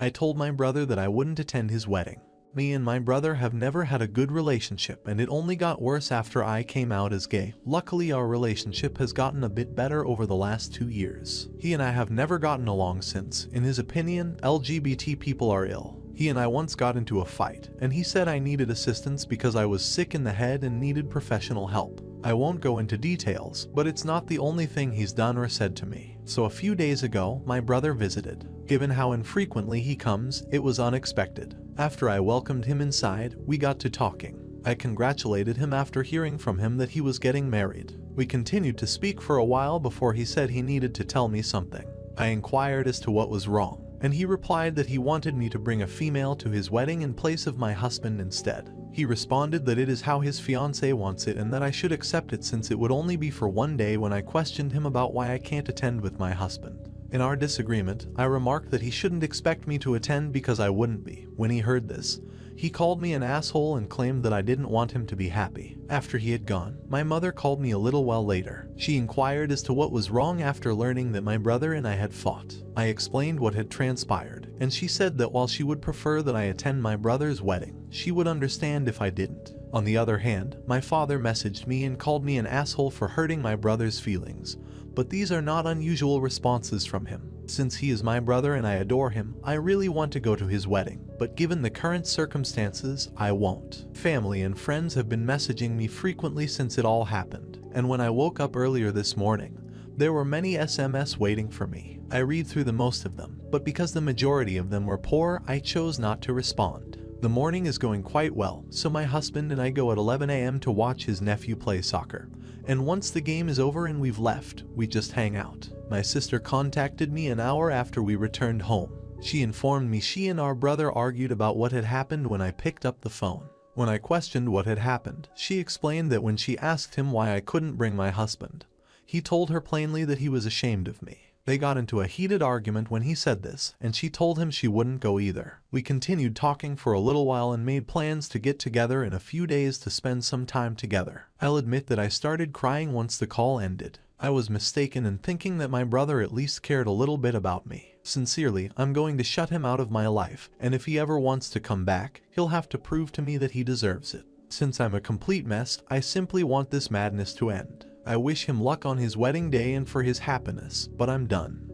I told my brother that I wouldn't attend his wedding. Me and my brother have never had a good relationship, and it only got worse after I came out as gay. Luckily, our relationship has gotten a bit better over the last 2 years. He and I have never gotten along since. In his opinion, LGBT people are ill. He and I once got into a fight, and he said I needed assistance because I was sick in the head and needed professional help. I won't go into details, but it's not the only thing he's done or said to me. So a few days ago, my brother visited. Given how infrequently he comes, it was unexpected. After I welcomed him inside, we got to talking. I congratulated him after hearing from him that he was getting married. We continued to speak for a while before he said he needed to tell me something. I inquired as to what was wrong, and he replied that he wanted me to bring a female to his wedding in place of my husband instead. He responded that it is how his fiancée wants it and that I should accept it since it would only be for one day. When I questioned him about why I can't attend with my husband. In our disagreement, I remarked that he shouldn't expect me to attend because I wouldn't be. When he heard this, he called me an asshole and claimed that I didn't want him to be happy. After he had gone, my mother called me a little while later. She inquired as to what was wrong after learning that my brother and I had fought. I explained what had transpired, and she said that while she would prefer that I attend my brother's wedding, she would understand if I didn't. On the other hand, my father messaged me and called me an asshole for hurting my brother's feelings. But these are not unusual responses from him. Since he is my brother and I adore him, I really want to go to his wedding, but given the current circumstances, I won't. Family and friends have been messaging me frequently since it all happened, and when I woke up earlier this morning, there were many SMS waiting for me. I read through the most of them, but because the majority of them were poor, I chose not to respond. The morning is going quite well, so my husband and I go at 11 a.m. to watch his nephew play soccer. And once the game is over and we've left, we just hang out. My sister contacted me an hour after we returned home. She informed me she and our brother argued about what had happened when I picked up the phone. When I questioned what had happened, she explained that when she asked him why I couldn't bring my husband, he told her plainly that he was ashamed of me. They got into a heated argument when he said this, and she told him she wouldn't go either. We continued talking for a little while and made plans to get together in a few days to spend some time together. I'll admit that I started crying once the call ended. I was mistaken in thinking that my brother at least cared a little bit about me. Sincerely, I'm going to shut him out of my life, and if he ever wants to come back, he'll have to prove to me that he deserves it. Since I'm a complete mess, I simply want this madness to end. I wish him luck on his wedding day and for his happiness, but I'm done.